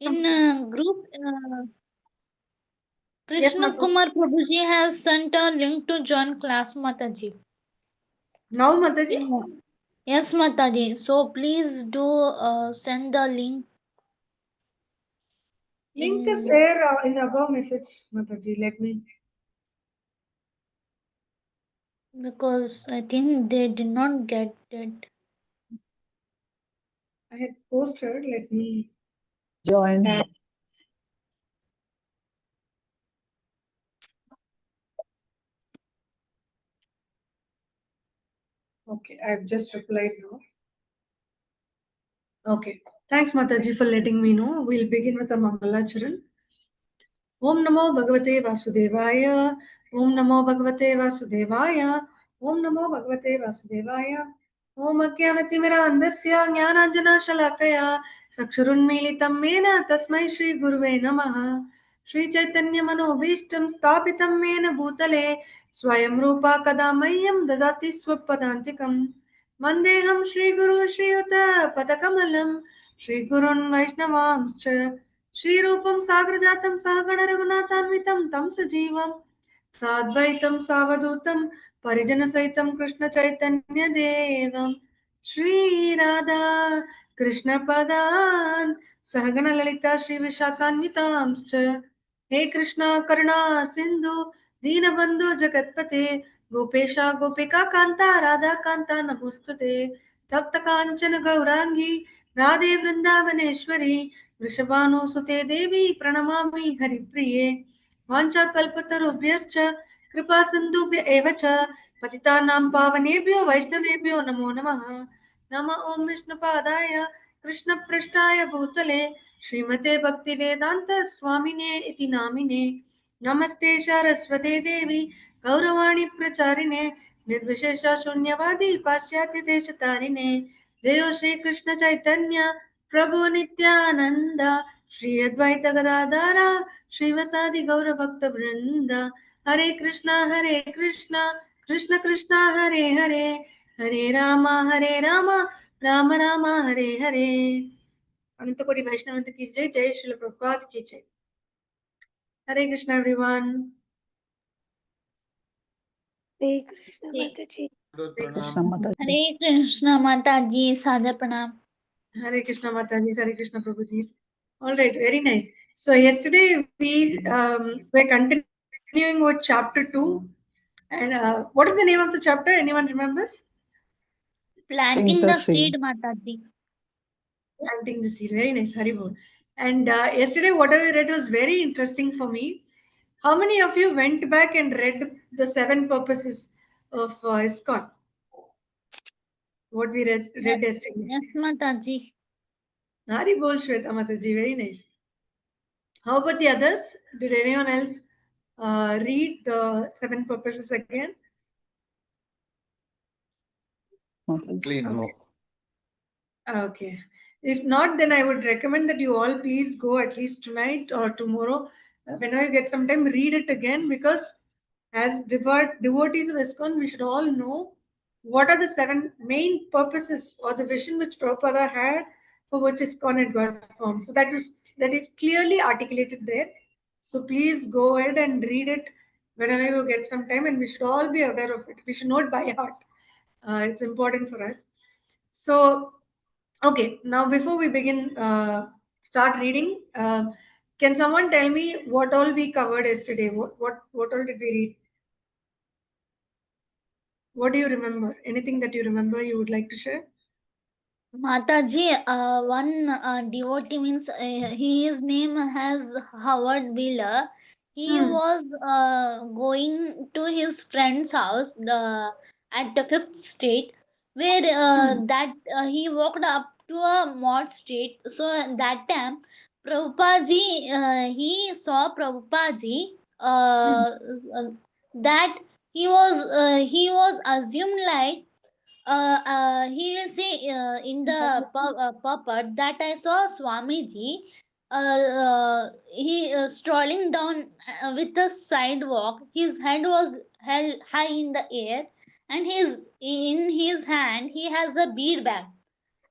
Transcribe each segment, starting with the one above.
In group, Yes, Krishna Mataji. Kumar Prabhuji has sent a link to join class, Mataji. Now, Mataji, Yes, Mataji. So please do send the link link is in, there in the above message, Mataji. Let me. because I think they did not get it. I had posted. Let me Join. add. Okay, I've just replied now. Okay. Thanks, Mataji, for letting me know. We'll begin with the Mangalacharan. Om Namo Bhagavate Vasudevaya. Om Namo Bhagavate Vasudevaya. Om Namo Bhagavate Vasudevaya. Om Ajnanatimirandasya Jnananjana Shalakaya Chakshurunmilitam Mena Tasmai Shri Guruve Namaha. Shri Chaitanya Manobhishtam Stapitam Mena Bhutale Swayam Rupa Kadamayyam Dadati Swapadantikam Mandeham Shri Guru Shri Yuta Padakamalam Shri Gurun Vaishnavamscha श्रीरूपं साग्रजातं सहगण रघुनाथान्वितं तं सजीवं साद्वैतं सावधूतं परिजनसहितं कृष्णचैतन्यदेवं श्रीराधा कृष्णपदान् सहगणललिता श्रीविशाखान्वितांश्च हे कृष्णा करुणा सिन्धु दीनबन्धु जगत्पते गोपेशा गोपिका कान्ता राधा कान्ता नमोऽस्तुते तप्त काञ्चन गौराङ्गी राधे वृन्दावनेश्वरी वृषभानुसुते देवी प्रणमामि हरिप्रिये वाञ्छाकल्पतरुभ्यश्च कृपा सिन्धुभ्य एव च पतितानां पावनेभ्यो वैष्णवेभ्यो नमो नमः नमः ॐ विष्णुपादाय कृष्णपृष्ठाय भूतले श्रीमते भक्तिवेदान्त स्वामिने इति नामिने नमस्ते सारस्वते देवी गौरवाणी प्रचारिणे निर्विशेष शून्यवादी पाश्चात्य देशतारिणे जयो श्री कृष्ण चैतन्य प्रभु नित्यानंद श्री अद्वैत गदाधर श्रीवसादि गौर भक्त वृंद हरे कृष्णा कृष्ण कृष्णा हरे हरे हरे राम राम राम हरे हरे अनंत कोटि वैष्णव की जय जय श्रील प्रभुपाद की जय Hare Krishna everyone Hare Krishna Hare Mataji. Krishna Mataji. Krishna Mataji, Sadha Pranam. Hare Krishna Mataji, Hare Krishna Prabhuji. All right, very nice. So yesterday we were continuing with chapter 2. And what is the name of the chapter? Anyone remembers? Planting the the seed. seed, Mataji. Planting the seed. Very nice, Haribol. And yesterday whatever I read was very interesting for me. How many of you went back and read the 7 purposes of ISKCON? What we read yesterday. Yes, Mataji. Haribol Shweta Mataji, very nice. How about the others? Did anyone else read the 7 purposes again? Mataji. Okay. Okay. If not, then I would recommend that you all please go at least tonight or tomorrow. Whenever you get some time, read it again because as devotees of ISKCON, we should all know what are the 7 main purposes or the vision which Prabhupada had for which ISKCON had got formed. So that it clearly articulated there. So please go ahead and read it whenever you get some time, and we should all be aware of it. We should know it by heart. It's important for us. So, okay, now before we begin, start reading, can someone tell me what all we covered yesterday? What all did we read? What do you remember? Anything that you remember you would like to share? Mataji, one devotee means his name has Howard Wheeler. He Hmm. was going to his friend's house at the fifth street, where Hmm. that he walked up to a mod street. So that time, Prabhupada he saw Prabhupada Hmm. that he was assumed like he will say in the puppet that I saw Swamiji. He strolling down with the sidewalk. His head was held high in the air, and in his hand he has a bead bag.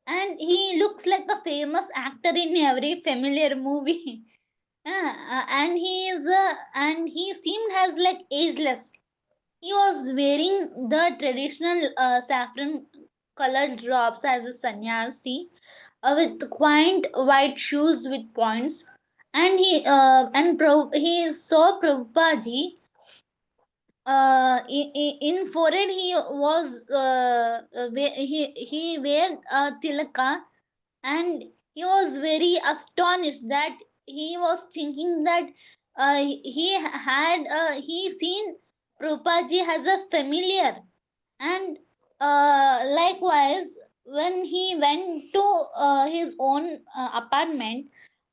and he looks like a famous actor in every familiar movie. And he seemed as like ageless. He was wearing the traditional saffron colored robes as a sannyasi, with quaint white shoes with points. And he saw Prabhupada. In forehead he was he wear tilaka, and he was very astonished that he was thinking that he seen Prabhupada as a familiar. And likewise, when he went to his own apartment,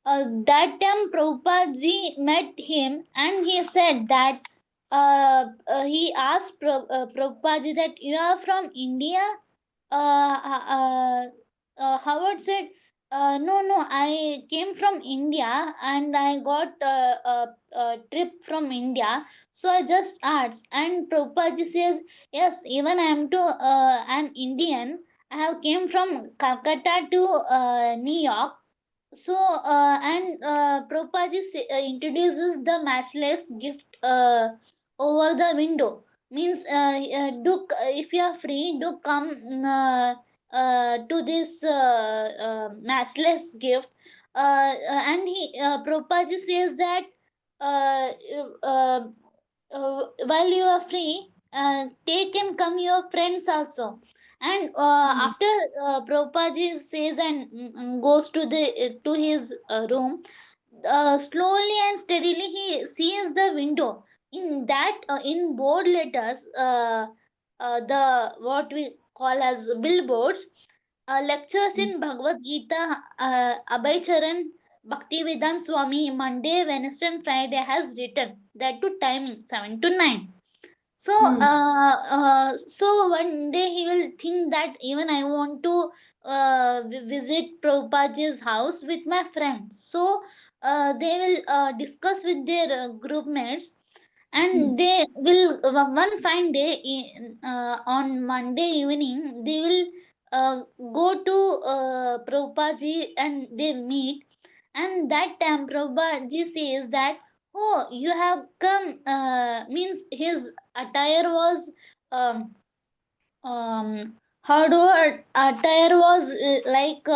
that time Prabhupada ji met him, and he said that he asked Prabhupada ji that you are from India. Howard said, no, no, I came from India and I got a trip from India. So I just asked. And Prabhupada says, yes, even I am to an Indian. I have came from Calcutta to New York. So, Prabhupada introduces the matchless gift over the window. Means, if you are free, do come to this matchless gift. Prabhupada says that uh, uh, while you are free, take and come your friends also. And after Prabhupada says and goes to his room, slowly and steadily he sees the window. In that, in bold letters, the what we call as billboards, lectures in Bhagavad Gita, Abhay Charan Bhaktivedanta Swami, Monday, Wednesday, and Friday has written that to timing 7 to 9. So, so one day he will think that even I want to visit Prabhupada's house with my friends. So, they will discuss with their group mates, and they will one fine day on Monday evening they will go to Prabhupada and they meet. And that time Prabhupada says that, oh, you have come, means his attire was um, how do attire was like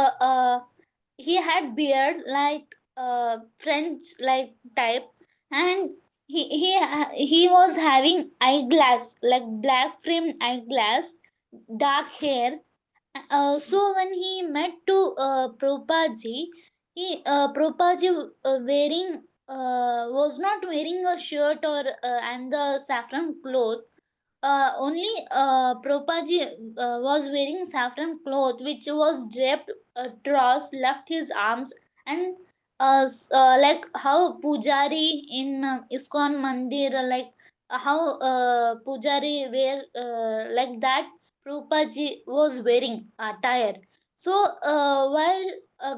he had beard like French like type. And he was having eyeglass like black framed eyeglass, dark hair. So when he met to Prabhupada, Prabhupada wearing was not wearing a shirt or and the saffron cloth. Only Prabhupada was wearing saffron cloth, which was draped across left his arms. And like how Pujari in ISKCON Mandir, like how Pujari wear like that, Prabhupada was wearing attire. So while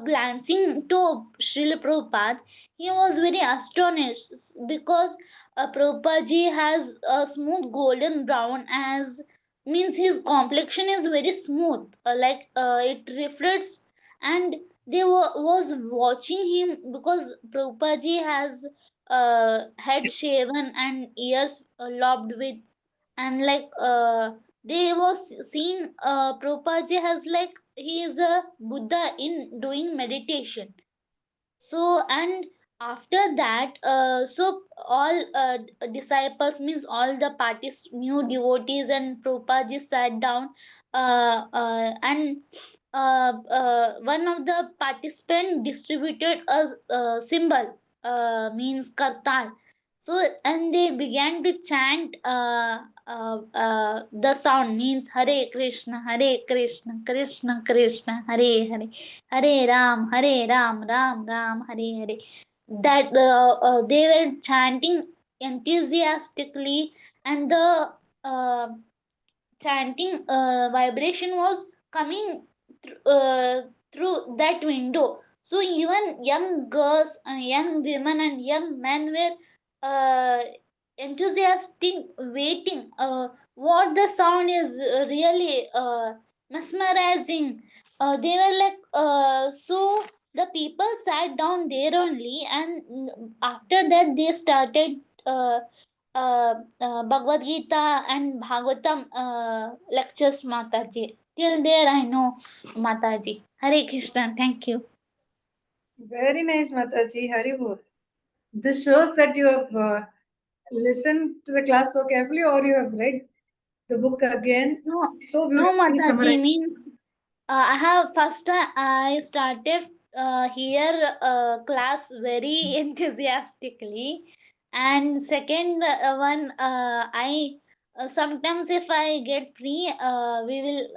glancing to Srila Prabhupada, he was very astonished because Prabhupada has a smooth golden brown, as means his complexion is very smooth, like it reflects. And was watching him because Prabhupada has head shaven and ears lobbed with. And like they was seen Prabhupada has like he is a Buddha in doing meditation. So, and after that, so all disciples, means all the parties, new devotees and Prabhupada sat down, and one of the participants distributed a symbol, means kartal. So, and they began to chant the sound, means Hare Krishna, Hare Krishna, Krishna Krishna, Hare Hare, Hare Ram, Ram Ram, Hare Hare. That they were chanting enthusiastically, and the uh, chanting vibration was coming through that window. So even young girls, young women, and young men were enthusiastic, waiting. What the sound is really mesmerizing. they were like so the people sat down there only, and after that they started Bhagavad Gita and Bhagavatam lectures, Mataji. Till there I know, Mataji. Hare Krishna. Thank you. Very nice, Mataji. Haribol. This shows that you have listened to the class so carefully, or you have read the book again No, so no, beautifully Mataji summarized. means I have first I started here class very enthusiastically, and second one I sometimes if I get free we will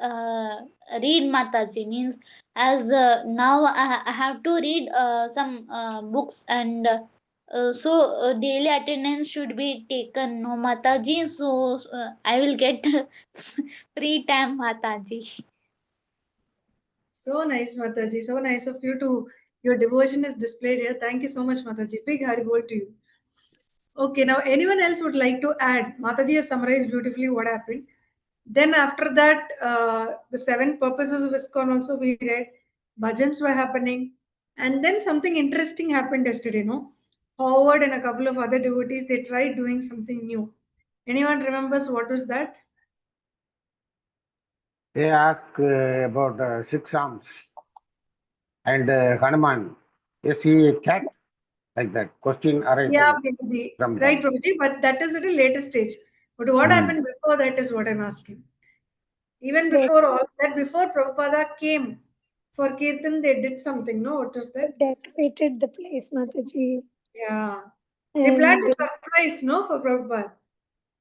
read Mataji, means as now I have to read some books, and daily attendance should be taken, no Mataji, so I will get free time, Mataji. So nice, Mataji. So nice of you to, your devotion is displayed here. Thank you so much, Mataji. Big Haribol to you. Okay, now anyone else would like to add? Mataji has summarized beautifully what happened. Then after that, the 7 purposes of ISKCON also we read. Bhajans were happening. And then something interesting happened yesterday, no? Howard and a couple of other devotees, they tried doing something new. Anyone remembers what was that? They ask about 6 arms and Hanuman. Is he a cat? Like that. Question Yeah, arising Prabhuji. from Right, them. Prabhuji. But that is at a later stage. But what happened before that is what I'm asking. Even They before all that, before Prabhupada came for Kirtan, they did something, no? What was that? decorated the place, Mataji. Yeah. They planned And a surprise, no, for Prabhupada.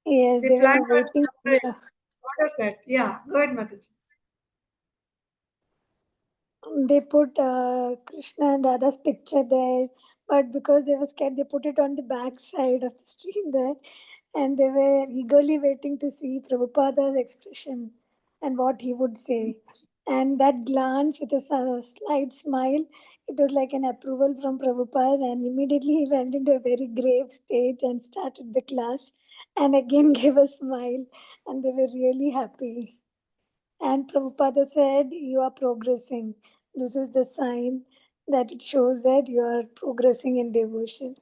yes, They they planned were a waiting. surprise. What was that? Yeah, go ahead, Mataji. They put Krishna and Radha's picture there, but because they were scared, they put it on the back side of the stream there, and they were eagerly waiting to see Prabhupada's expression and what he would say. And that glance with a slight smile, it was like an approval from Prabhupada, and immediately he went into a very grave state and started the class, and again gave a smile, and they were really happy. And Prabhupada said, you are progressing. This is the sign that it shows that you are progressing in devotion.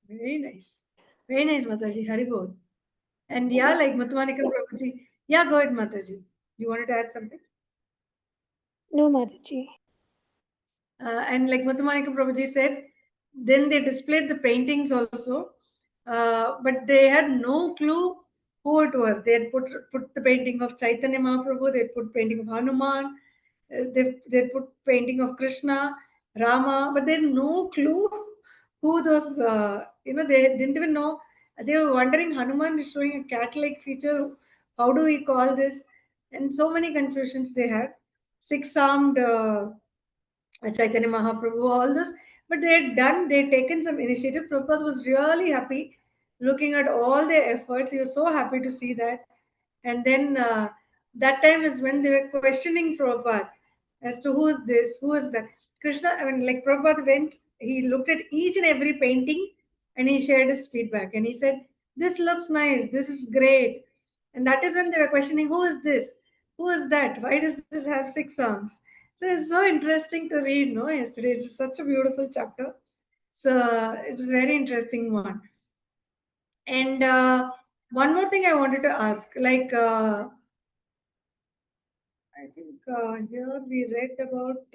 Very nice. Very nice, Mataji. Haribol. And yeah, like Mathumanikam Prabhuji. Yeah, go ahead, Mataji. You wanted to add something? No, Mataji. And like Mathumanikam Prabhuji said, then they displayed the paintings also, but they had no clue who it was. They had put the painting of Chaitanya Mahaprabhu, they put painting of Hanuman, they put painting of Krishna, Rama, but they had no clue who those. They didn't even know. They were wondering, Hanuman is showing a cat-like feature. How do we call this? And so many confusions they had. Six-armed. Chaitanya Mahaprabhu, all this. But they had taken some initiative. Prabhupada was really happy looking at all their efforts. He was so happy to see that. And then that time is when they were questioning Prabhupada as to who is this, who is that. Krishna, I mean, like Prabhupada went, he looked at each and every painting and he shared his feedback. And he said, this looks nice, this is great. And that is when they were questioning, who is this? Who is that? Why does this have 6 arms? So it's so interesting to read, no? Yesterday, it was such a beautiful chapter. So it is very interesting one. And one more thing I wanted to ask, like I think here we read about.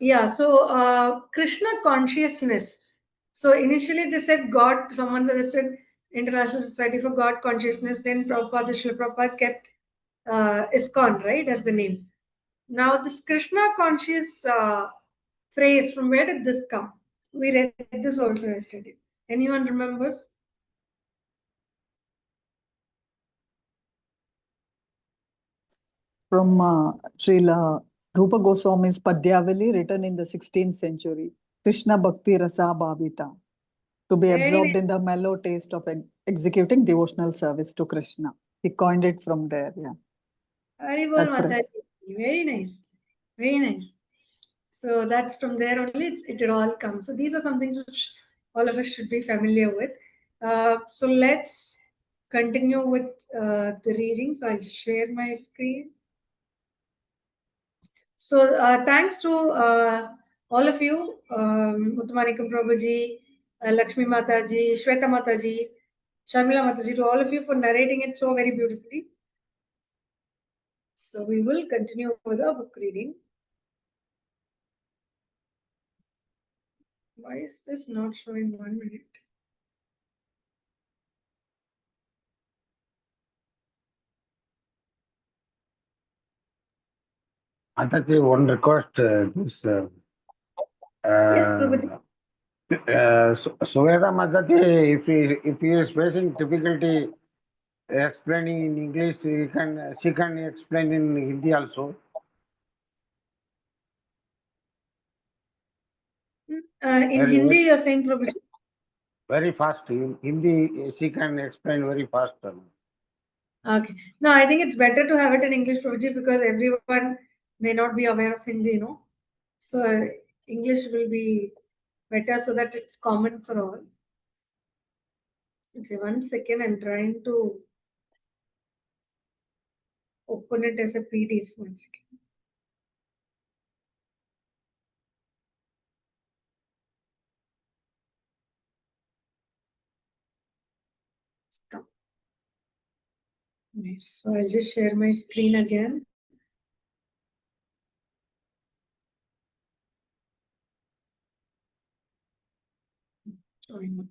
Yeah, so Krishna consciousness. So initially they said God, someone suggested International Society for God Consciousness, then Prabhupada, Srila Prabhupada kept ISKCON, right, as the name. Now this Krishna conscious phrase, from where did this come? We read this also yesterday. Anyone remembers? From Srila Rupa Goswami's Padyavali, written in the 16th century. Krishna Bhakti Rasa Bhavita. To be Very absorbed nice. in the mellow taste of executing devotional service to Krishna. He coined it from there, yeah. Haribol That phrase. Mataji. Very nice. Very nice. So that's from there only it all comes. So these are some things which all of us should be familiar with. So let's continue with the reading. So I'll just share my screen. So thanks to all of you, Uttamanikam Prabhuji, Lakshmi Mataji, Shweta Mataji, Shamila Mataji, to all of you for narrating it so very beautifully. So we will continue with our book reading. Why is this not showing 1 minute? Mataji, one request, this Yes, Prabhuji. Suveda Mataji, if he is facing difficulty explaining in English, she can explain in Hindi also. In Hindi, you're saying, Prabhuji? Very fast. In Hindi, she can explain very fast. Okay. No, I think it's better to have it in English, Prabhuji, because everyone may not be aware of Hindi, no? So English will be better so that it's common for all. Okay, 1 second. I'm trying to open it as a PDF. 1 second. Stop. Nice. So I'll just share my screen again. Showing up.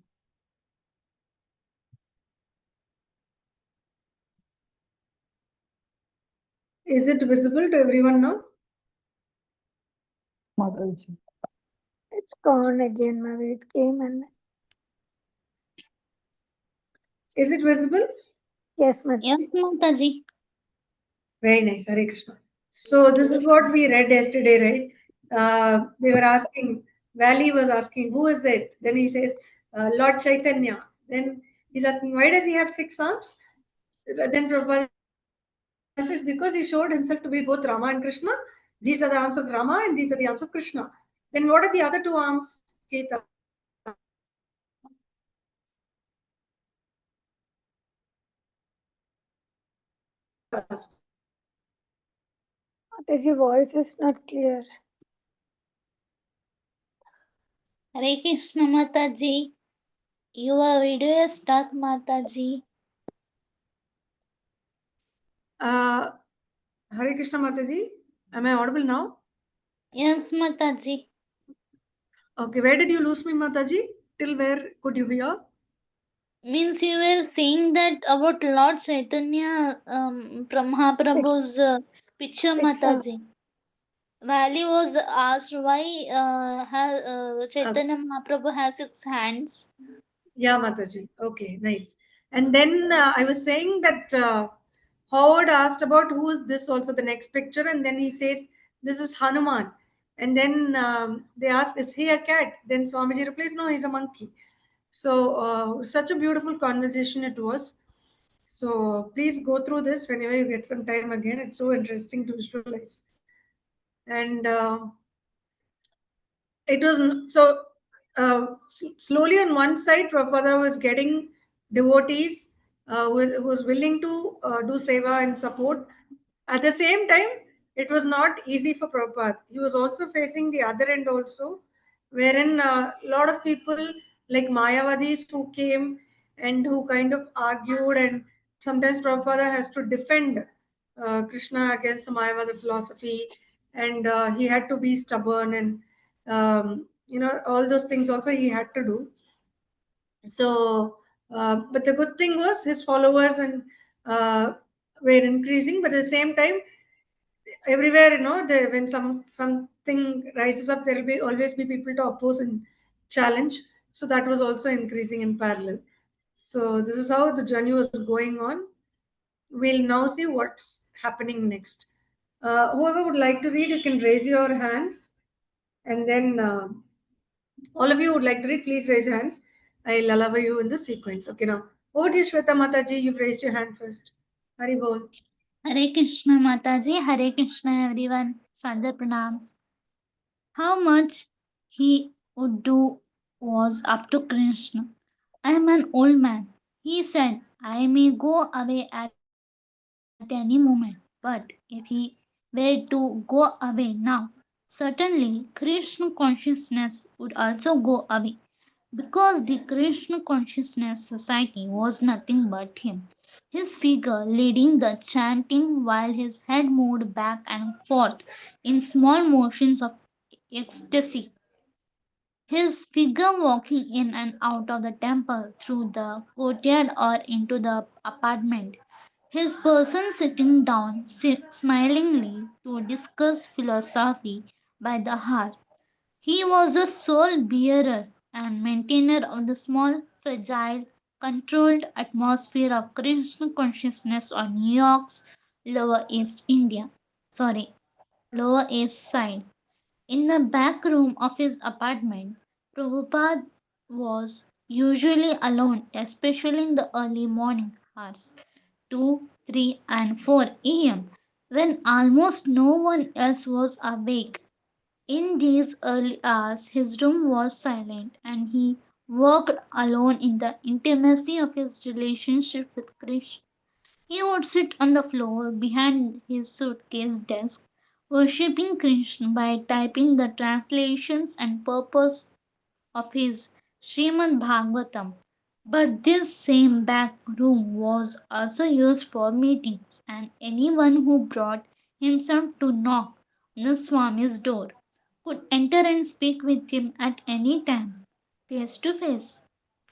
Is it visible to everyone now? Mataji. It's gone again, Mother. It came and Is it visible? yes, Mother. Yes, Mataji. Very nice. Hare Krishna. So this is what we read yesterday, right? They were asking, Valley was asking, who is it? Then he says, Lord Chaitanya. Then he's asking, why does he have 6 arms? Then Prabhupada says, because he showed himself to be both Rama and Krishna. These are the arms of Rama and these are the arms of Krishna. Then what are the other 2 arms, Keita? Mataji, voice is not clear. Hare Krishna, Mataji. Your video is stuck, Mataji. Hare Krishna Mataji. Am I audible now? Yes, Mataji. Okay, where did you lose me, Mataji? Till where could you hear? Means you were saying that about Lord Chaitanya, Mahaprabhu's picture, Mataji. Valley was asked why Chaitanya Mahaprabhu has 6 hands. Yeah, Mataji. Okay, nice. And then I was saying that Howard asked about who is this also, the next picture, and then he says, this is Hanuman. And then they ask, is he a cat? Then Swamiji replies, no, he's a monkey. So such a beautiful conversation it was. So please go through this whenever you get some time again. It's so interesting to visualize. And it was so slowly on one side, Prabhupada was getting devotees who was willing to do seva and support. At the same time, it was not easy for Prabhupada. He was also facing the other end also, wherein a lot of people like Mayavadis who came and who kind of argued, and sometimes Prabhupada has to defend Krishna against the Mayavada philosophy, and he had to be stubborn and all those things also he had to do. So but the good thing was his followers and were increasing, but at the same time, everywhere, when something rises up, there will be always be people to oppose and challenge. So that was also increasing in parallel. So this is how the journey was going on. We'll now see what's happening next. Whoever would like to read, you can raise your hands, and then all of you would like to read, please raise your hands. I'll allow you in the sequence. Okay, now over to you, Shweta Mataji. You've raised your hand first. Hari bol. Hare Krishna, Mataji. Hare Krishna, everyone. Sadhya pranams. How much he would do was up to Krishna. I am an old man. He said, I may go away at any moment, but if he were to go away now, certainly Krishna consciousness would also go away, because the Krishna consciousness society was nothing but him. His figure leading the chanting while his head moved back and forth in small motions of ecstasy. His figure walking in and out of the temple, through the courtyard or into the apartment. His person sitting down smilingly to discuss philosophy by the hour. He was the sole bearer and maintainer of the small, fragile, controlled atmosphere of Krishna consciousness on New York's Lower East India. Sorry, Lower East Side. In the back room of his apartment, Prabhupada was usually alone, especially in the early morning hours, 2, 3, and 4 a.m., when almost no one else was awake. In these early hours, his room was silent, and he worked alone in the intimacy of his relationship with Krishna. He would sit on the floor behind his suitcase desk, worshipping Krishna by typing the translations and purpose of his Srimad Bhagavatam. But this same back room was also used for meetings, and anyone who brought himself to knock on the Swami's door could enter and speak with him at any time, face to face.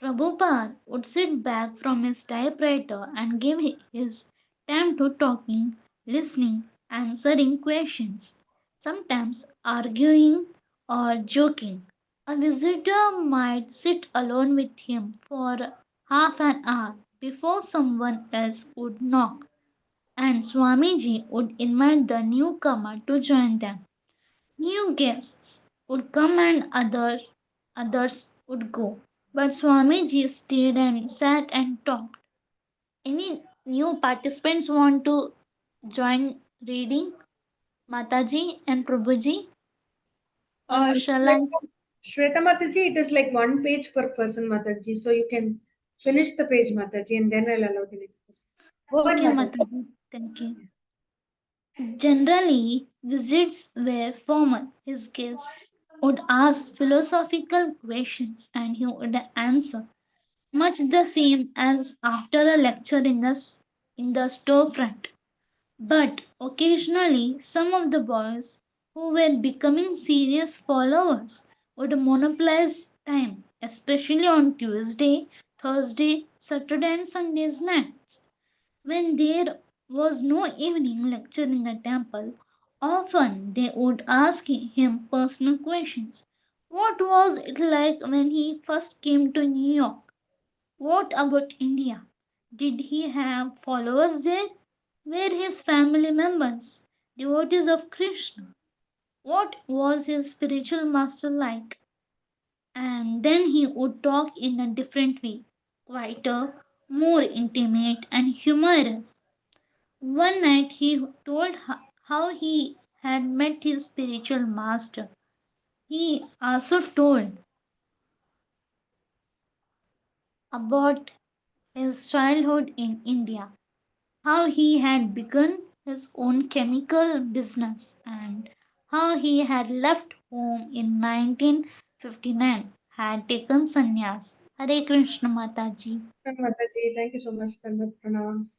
Prabhupada would sit back from his typewriter and give his time to talking, listening, answering questions, sometimes arguing or joking. A visitor might sit alone with him for half an hour before someone else would knock, and Swamiji would invite the newcomer to join them. New guests would come and others would go, but Swamiji stayed and sat and talked. Any new participants want to join reading, Mataji and Prabhuji? Or shall I? Shweta Mataji, it is like one page per person, Mataji. So you can finish the page, Mataji, and then I'll allow the next person. Go ahead, Okay, Mataji. Mataji. Thank you. Generally, visits were formal. His guests would ask philosophical questions and he would answer, much the same as after a lecture in the storefront. But occasionally, some of the boys who were becoming serious followers would monopolize time, especially on Tuesday, Thursday, Saturday, and Sunday's nights. When there was no evening lecture in the temple, often they would ask him personal questions. What was it like when he first came to New York? What about India? Did he have followers there? Were his family members devotees of Krishna? What was his spiritual master like? And then he would talk in a different way, quieter, more intimate, and humorous. One night he told how he had met his spiritual master. He also told about his childhood in India, how he had begun his own chemical business, and how he had left home in 1959, had taken sannyas. Hare Krishna Mataji. Mataji, thank you so much. Dhanvat pranams.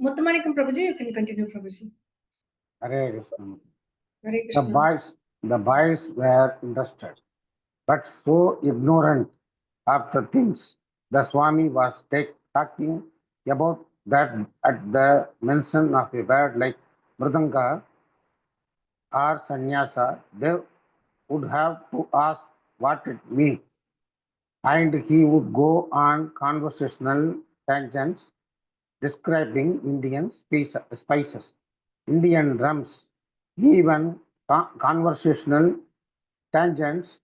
Muttamanikam Prabhuji, you can continue, Prabhuji. Hare Krishna. Hare The Krishna. boys were interested, but so ignorant of the things the Swami was talking about that at the mention of a word like mridanga or sannyasa, they would have to ask what it means. And he would go on conversational tangents describing Indian spices, Indian drums, even conversational tangents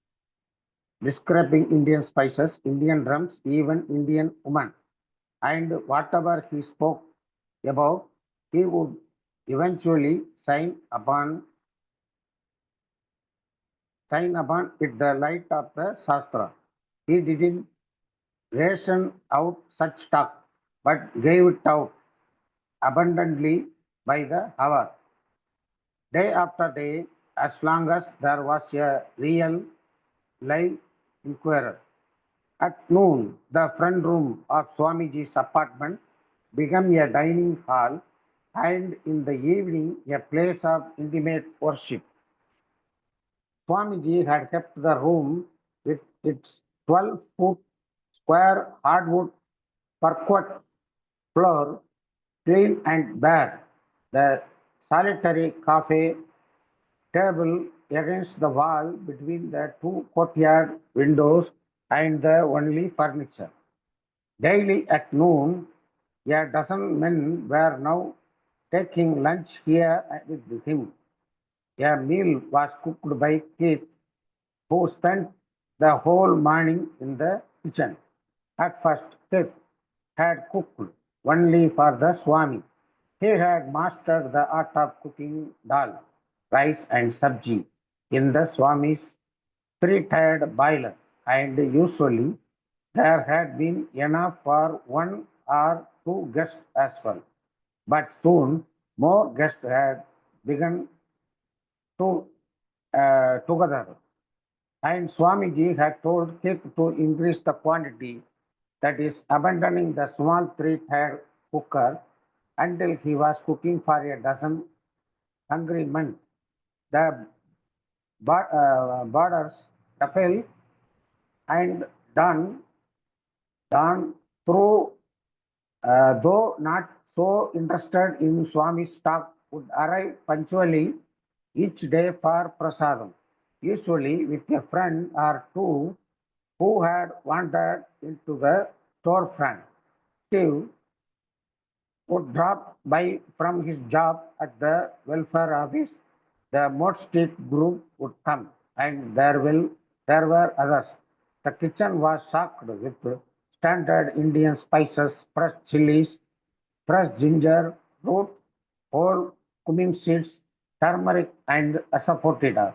describing Indian spices, Indian drums, even Indian women. And whatever he spoke about, he would eventually sign upon it the light of the Shastra. He didn't ration out such stock, but gave it out abundantly by the hour, day after day, as long as there was a real live inquirer. At noon, the front room of Swamiji's apartment became a dining hall, and in the evening, a place of intimate worship. Swamiji had kept the room with its 12-foot square hardwood parquet floor clean and bare, the solitary coffee table against the wall between the two courtyard windows and the only furniture. Daily at noon, a dozen men were now taking lunch here with him. A meal was cooked by Keith, who spent the whole morning in the kitchen. At first, Keith had cooked only for the Swami. He had mastered the art of cooking dal, rice, and sabji in the Swami's three-tiered boiler, and usually there had been enough for one or two guests as well. But soon more guests had begun to together, and Swamiji had told Keith to increase the quantity, that is, abandoning the small three-tiered cooker until he was cooking for a dozen hungry men. The borders, Raphael and Don through though not so interested in Swami's talk, would arrive punctually each day for prasadam, usually with a friend or two who had wandered into the storefront. Steve would drop by from his job at the welfare office. The Mott Street group would come, and there were others. The kitchen was stocked with standard Indian spices, fresh chilies, fresh ginger, root, whole cumin seeds, turmeric, and asafoetida.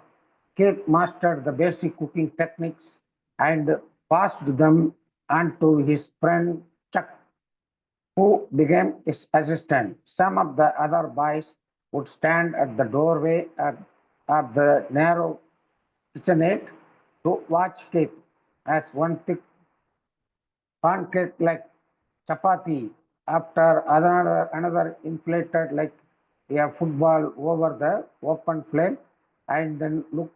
Keith mastered the basic cooking techniques and passed them on to his friend Chuck, who became his assistant. Some of the other boys would stand at the doorway of the narrow kitchenette to watch Keith as one thick pancake like chapati after another inflated like a football over the open flame and then look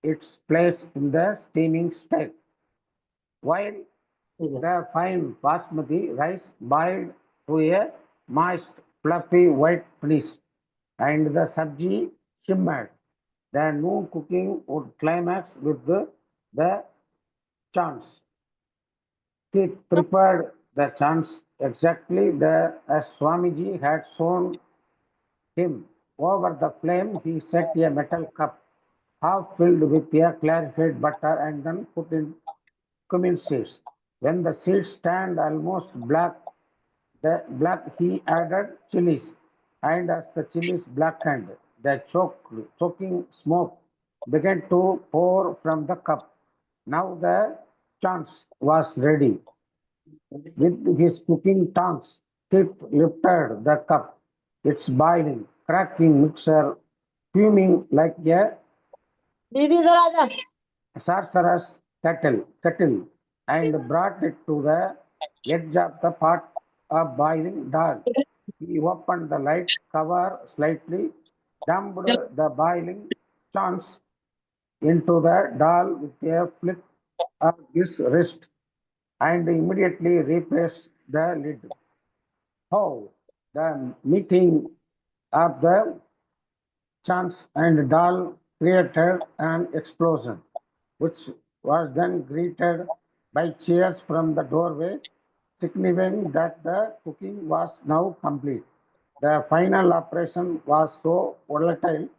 its place in the steaming state. While the fine basmati rice boiled to a moist, fluffy white finish, and the sabji shimmered. The noon cooking would climax with the chants. He prepared the chants exactly as Swamiji had shown him. Over the flame, he set a metal cup, half filled with a clarified butter, and then put in cumin seeds. When the seeds turned almost black, he added chilies, and as the chilies blackened, the choking smoke began to pour from the cup. Now the chance was ready. With his cooking tongs, Kip lifted the cup, its boiling, cracking mixture, fuming like a sorcerer's kettle, and brought it to the edge of the pot of boiling dal. He opened the light cover slightly, dumped the boiling chunks into the dal with a flick of his wrist, and immediately replaced the lid. How the meeting of the chunks and dal created an explosion, which was then greeted by cheers from the doorway, signifying that the cooking was now complete. The final operation was so volatile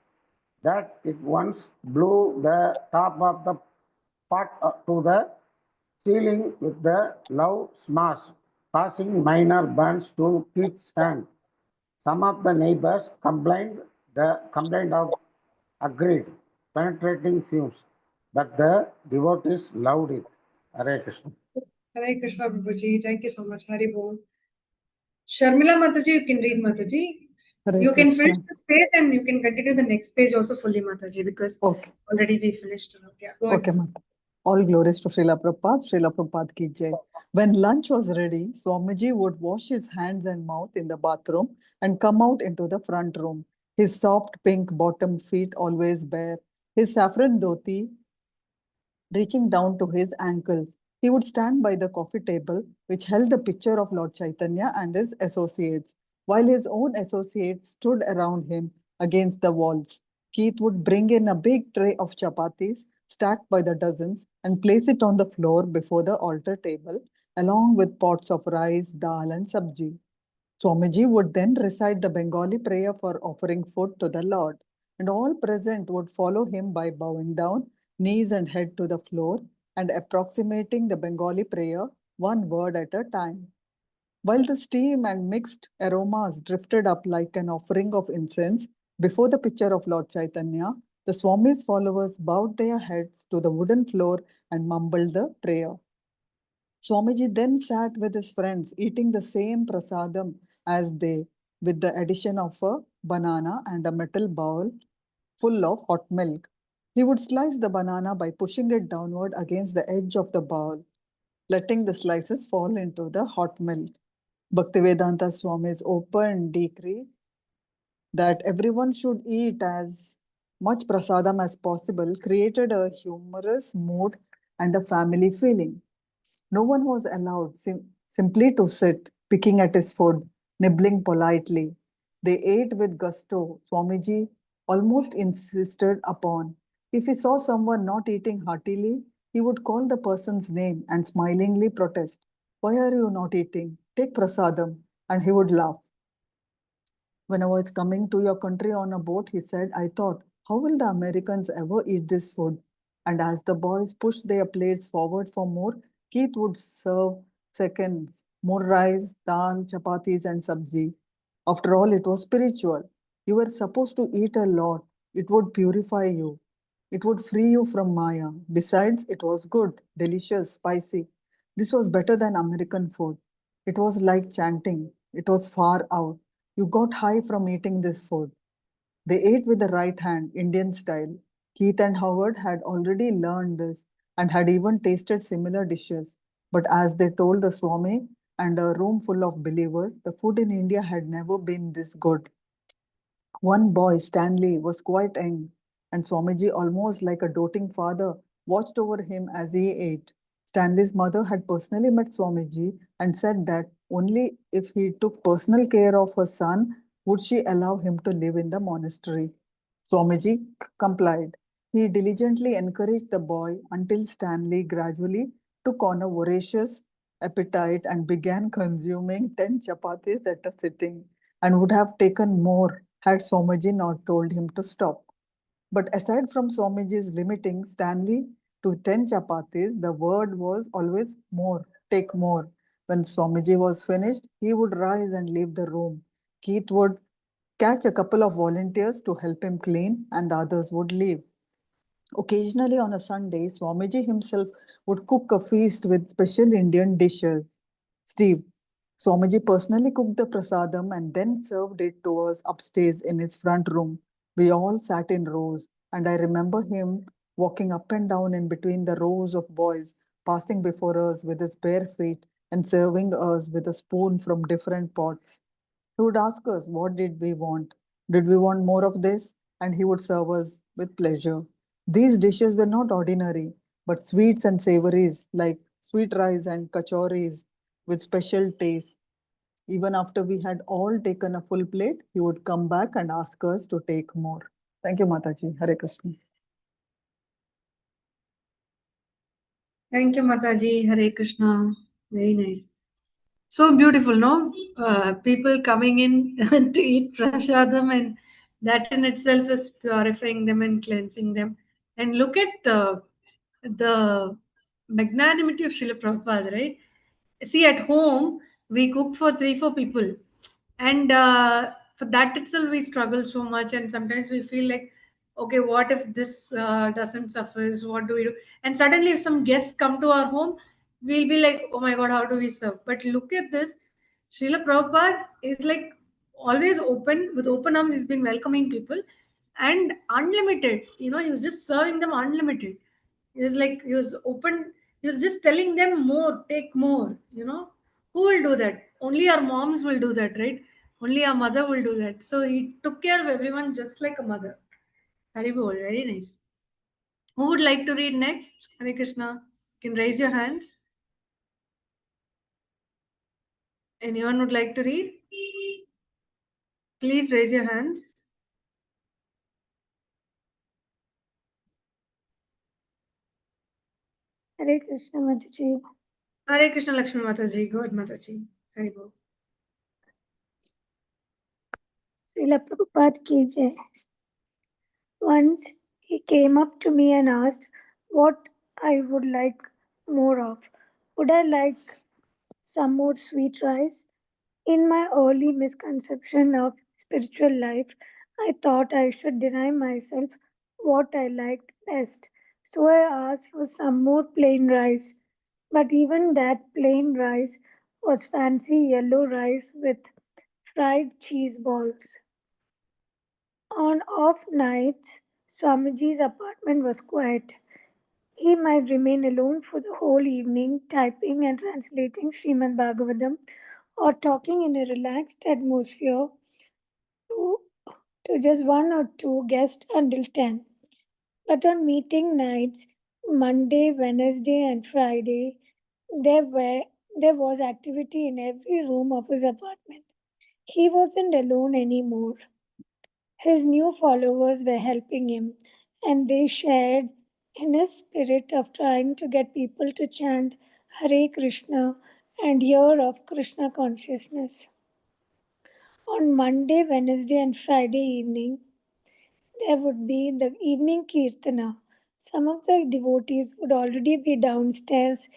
that it once blew the top of the pot to the ceiling with the loud smash, causing minor burns to Keith's hand. Some of the neighbors complained of agreed penetrating fumes, but the devotees loved it. Hare Krishna. Hare Krishna Prabhuji. Thank you so much. Hari Bol. Sharmila Mataji, you can read Mataji. Hare You can finish Krishna. this page and you can continue the next page also fully, Mataji, because Okay. already we finished. Yeah, go Okay, ahead. Mata. All glories to Srila Prabhupada. Srila Prabhupada ki jai. When lunch was ready, Swamiji would wash his hands and mouth in the bathroom and come out into the front room. His soft pink bottomed feet always bare. His saffron dhoti reaching down to his ankles. He would stand by the coffee table, which held the picture of Lord Chaitanya and his associates, while his own associates stood around him against the walls. Keith would bring in a big tray of chapatis, stacked by the dozens, and place it on the floor before the altar table, along with pots of rice, dal, and sabji. Swamiji would then recite the Bengali prayer for offering food to the Lord, and all present would follow him by bowing down, knees and head to the floor, and approximating the Bengali prayer one word at a time. While the steam and mixed aromas drifted up like an offering of incense before the picture of Lord Chaitanya, the Swami's followers bowed their heads to the wooden floor and mumbled the prayer. Swamiji then sat with his friends, eating the same prasadam as they, with the addition of a banana and a metal bowl full of hot milk. He would slice the banana by pushing it downward against the edge of the bowl, letting the slices fall into the hot milk. Bhaktivedanta Swami's open decree that everyone should eat as much prasadam as possible created a humorous mood and a family feeling. No one was allowed simply to sit, picking at his food, nibbling politely. They ate with gusto. Swamiji almost insisted upon. If he saw someone not eating heartily, he would call the person's name and smilingly protest. Why are you not eating? Take prasadam. And he would laugh. When I was coming to your country on a boat, he said, I thought, how will the Americans ever eat this food? And as the boys pushed their plates forward for more, Keith would serve seconds, more rice, dal, chapatis, and sabji. After all, it was spiritual. You were supposed to eat a lot. It would purify you. It would free you from Maya. Besides, it was good, delicious, spicy. This was better than American food. It was like chanting. It was far out. You got high from eating this food. They ate with the right hand, Indian style. Keith and Howard had already learned this and had even tasted similar dishes. But as they told the Swami and a room full of believers, the food in India had never been this good. One boy, Stanley, was quite young, and Swamiji, almost like a doting father, watched over him as he ate. Stanley's mother had personally met Swamiji and said that only if he took personal care of her son would she allow him to live in the monastery. Swamiji complied. He diligently encouraged the boy until Stanley gradually took on a voracious appetite and began consuming 10 chapatis at a sitting and would have taken more had Swamiji not told him to stop. But aside from Swamiji's limiting Stanley to 10 chapatis, the word was always more, take more. When Swamiji was finished, he would rise and leave the room. Keith would catch a couple of volunteers to help him clean, and the others would leave. Occasionally on a Sunday, Swamiji himself would cook a feast with special Indian dishes. Steve, Swamiji personally cooked the prasadam and then served it to us upstairs in his front room. We all sat in rows, and I remember him walking up and down in between the rows of boys, passing before us with his bare feet and serving us with a spoon from different pots. He would ask us, what did we want? Did we want more of this? And he would serve us with pleasure. These dishes were not ordinary, but sweets and savories like sweet rice and kachoris with special taste. Even after we had all taken a full plate, he would come back and ask us to take more. Thank you, Mataji. Hare Krishna. Thank you, Mataji. Hare Krishna. Very nice. So beautiful, no? People coming in to eat prasadam, and that in itself is purifying them and cleansing them. And look at the magnanimity of Srila Prabhupada, right? See, at home, we cook for three, four people. And for that itself, we struggle so much. And sometimes we feel like, okay, what if this doesn't suffice? What do we do? And suddenly, if some guests come to our home, we'll be like, oh my god, how do we serve? But look at this. Srila Prabhupada is like always open, with open arms, he's been welcoming people and unlimited. You know, he was just serving them unlimited. He was like, he was open, he was just telling them more, take more, you know. Who will do that? Only our moms will do that, right? Only our mother will do that. So he took care of everyone just like a mother. Haribol, very nice. Who would like to read next? Hare Krishna. You can raise your hands. Anyone would like to read? Please raise your hands. Hare Krishna Mataji. Hare Krishna Lakshmi Mataji. Go ahead, Mataji. Haribol. Srila Prabhupada ki jai. Once he came up to me and asked what I would like more of. Would I like some more sweet rice? In my early misconception of spiritual life, I thought I should deny myself what I liked best. So I asked for some more plain rice. But even that plain rice was fancy yellow rice with fried cheese balls. On off nights, Swamiji's apartment was quiet. He might remain alone for the whole evening, typing and translating Srimad Bhagavatam or talking in a relaxed atmosphere to, to just one or two guests until 10. But on meeting nights, Monday, Wednesday, and Friday, there, were, there was activity in every room of his apartment. He wasn't alone anymore. His new followers were helping him, and they shared in his spirit of trying to get people to chant Hare Krishna and hear of Krishna consciousness. On Monday, Wednesday, and Friday evening, there would be the evening kirtana. Some of the devotees would already be downstairs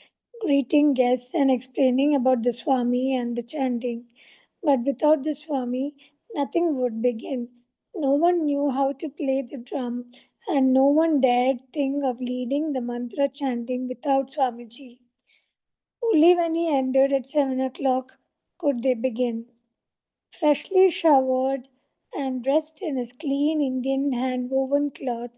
greeting guests and explaining about the Swami and the chanting. But without the Swami, nothing would begin. No one knew how to play the drum, and no one dared think of leading the mantra chanting without Swamiji. Only when he entered at 7 o'clock could they begin. Freshly showered and dressed in his clean Indian hand woven cloth,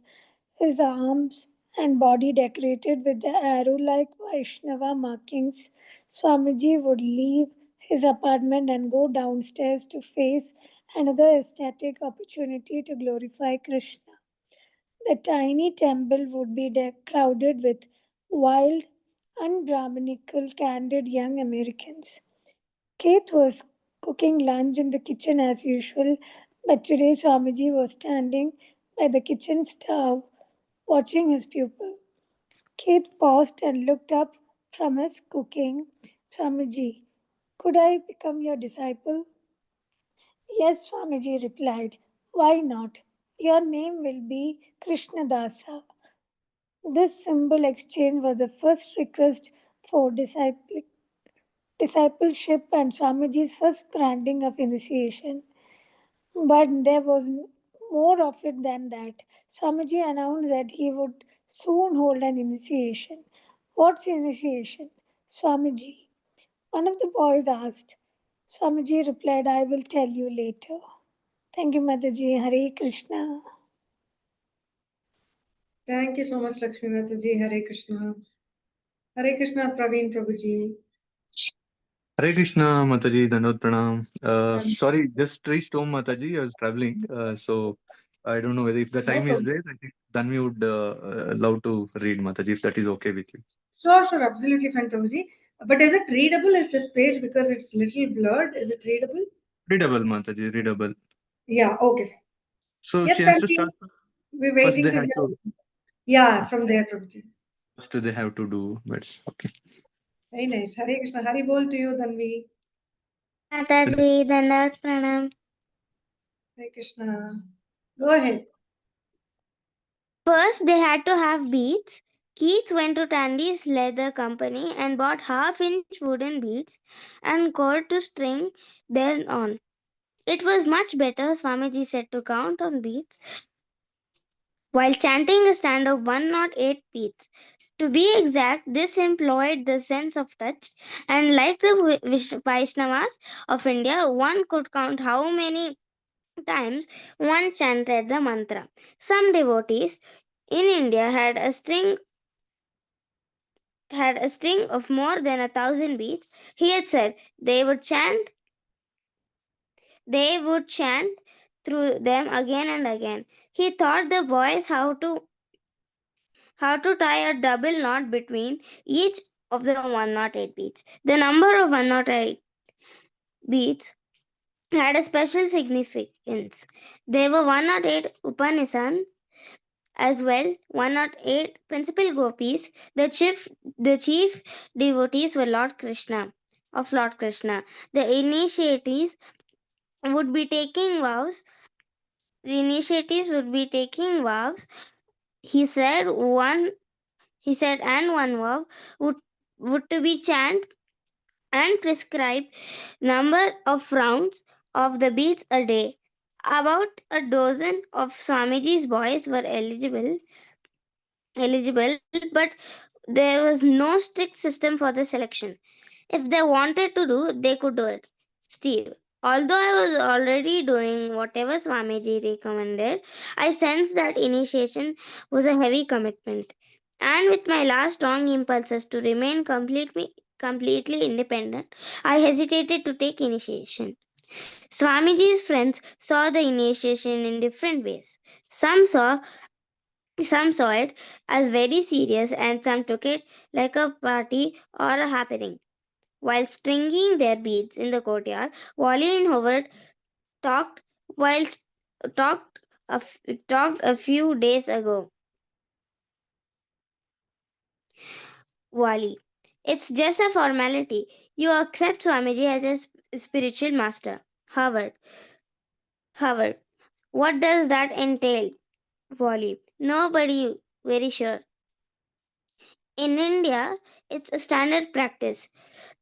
his arms and body decorated with the arrow like Vaishnava markings, Swamiji would leave his apartment and go downstairs to face another ecstatic opportunity to glorify Krishna. The tiny temple would be crowded with wild, unbrahmanical, candid young Americans. Kate was cooking lunch in the kitchen as usual, but today Swamiji was standing by the kitchen stove watching his pupil. Kate paused and looked up from his cooking. Swamiji, could I become your disciple? Yes, Swamiji replied. Why not? Your name will be Krishnadasa. This simple exchange was the first request for discipleship and Swamiji's first branding of initiation. But there was more of it than that. Swamiji announced that he would soon hold an initiation. What's initiation? Swamiji. One of the boys asked. Swamiji replied, I will tell you later. Thank you, Mataji. Hare Krishna. Thank you so much, Lakshmi Mataji. Hare Krishna. Hare Krishna, Praveen Prabhuji. Hare Krishna, Mataji, Dandot Pranam. Sorry, just reached home, Mataji. I was traveling, so I don't know whether if the No time is problem. there, I think then we would love to read, Mataji, if that is okay with you. Sure, sure, absolutely fine, Prabhuji. But is it readable? Is this page because it's little blurred? Is it readable? Readable, Mataji, readable. Yeah, okay, fine. So Yes, she has to continue. start. We're First, waiting they to have hear. to. Yeah, from there, Prabhuji. First, they have to do. But okay. Very nice. Hare Krishna. Hari bol to you, Dhanvi. Mataji, Dandavat Pranam. Hare Krishna. Go ahead. First, they had to have beads. Keith went to Tandy's leather company and bought half-inch wooden beads and cord to string them on. It was much better, Swamiji said, to count on beads while chanting a stand of 108 beats. To be exact, this employed the sense of touch, and like the Vaishnavas of India, one could count how many times one chanted the mantra. Some devotees in India had a string of more than 1,000 beats. He had said they would chant through them again and again. He taught the boys how to tie a double knot between each of the 108 beats. The number of 108 beats had a special significance. There were 108 Upanishads as well, 108 principal gopis. The chief devotees were Lord Krishna. The would be taking vows. The initiates would be taking vows. He said one. He said, and one vow would to be chant and prescribe number of rounds of the beads a day. About a dozen of Swamiji's boys were eligible, but there was no strict system for the selection. If they wanted to do, they could do it. Steve, although I was already doing whatever Swamiji recommended, I sensed that initiation was a heavy commitment. And with my last strong impulses to remain completely independent, I hesitated to take initiation. Swamiji's friends saw the initiation in different ways. Some saw some saw it as very serious, and some took it like a party or a happening. While stringing their beads in the courtyard, Wally and Howard talked whilst talked talked a few days ago. Wally, it's just a formality. You accept Swamiji as a spiritual master. Howard, what does that entail? Wally, nobody very sure. In India, it's a standard practice.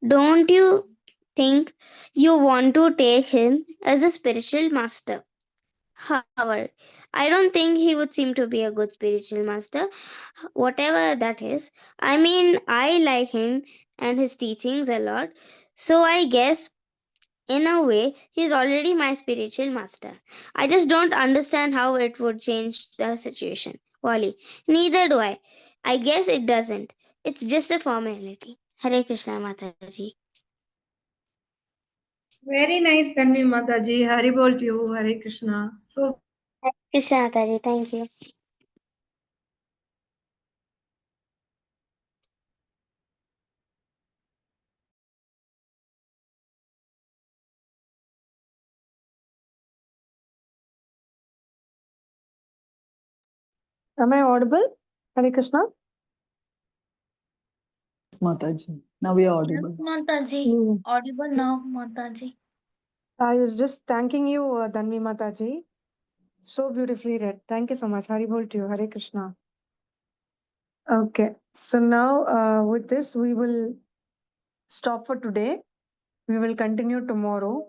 Don't you think you want to take him as a spiritual master? Howard, I don't think he would seem to be a good spiritual master, whatever that is. I mean, I like him and his teachings a lot, so I guess in a way he's already my spiritual master. I just don't understand how it would change the situation. Wally, neither do I. I guess it doesn't. It's just a formality. Hare Krishna Mataji. Very nice, Tanvi Mataji. Haribol to you, Hare Krishna. So Krishna Mataji, thank you. Am I audible? Hare Krishna. Mataji. Now we are Yes, audible. Mataji. Mm. Audible now, Mataji. I was just thanking you, Dhanvi Mataji. So beautifully read. Thank you so much. Hari Bol to you. Hare Krishna. Okay. So now with this, we will stop for today. We will continue tomorrow.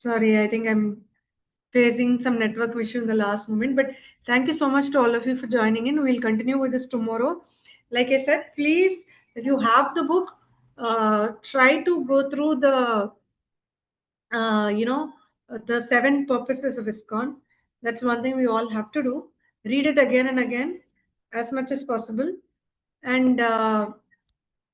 sorry, I think I'm facing some network issue in the last moment. But thank you so much to all of you for joining in. We'll continue with this tomorrow. Like I said, please, if you have the book, try to go through the 7 purposes of ISKCON. That's one thing we all have to do. Read it again and again as much as possible. And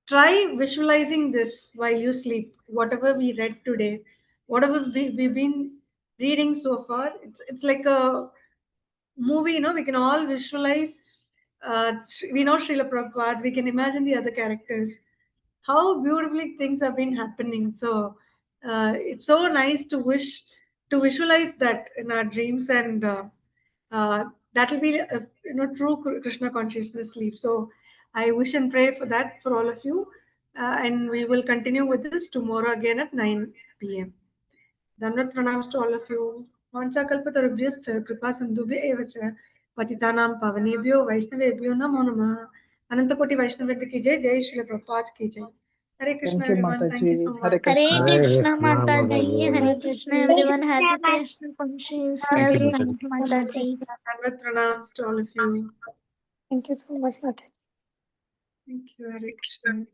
try visualizing this while you sleep. Whatever we read today, whatever we've been reading so far, it's like a movie, we can all visualize. We know Srila Prabhupada, we can imagine the other characters, how beautifully things have been happening. So it's so nice to visualize that in our dreams, and that will be true Krishna consciousness sleep. So I wish and pray for that for all of you, and we will continue with this tomorrow again at 9 p.m. Danvat pranams to all of you. Vanchakalpatarubhyascha kripa sindhubhya eva cha patitanam pavanebhyo vaishnavebhyo namo namah. Anantakoti Vaishnavya ki jai, Jai Srila Prabhupada ki jai. Hare Krishna, Thank you, everyone. Thank you so Mataji. Hare much. Hare Krishna. Hare Krishna Krishna, Mataji, Mataji. Hare Krishna Mataji. everyone, happy Krishna Thank you, consciousness. Mataji. Thank you, Mataji. Dandavat pranams to all of you. Thank you so much, Mataji. Thank you, Hare Krishna.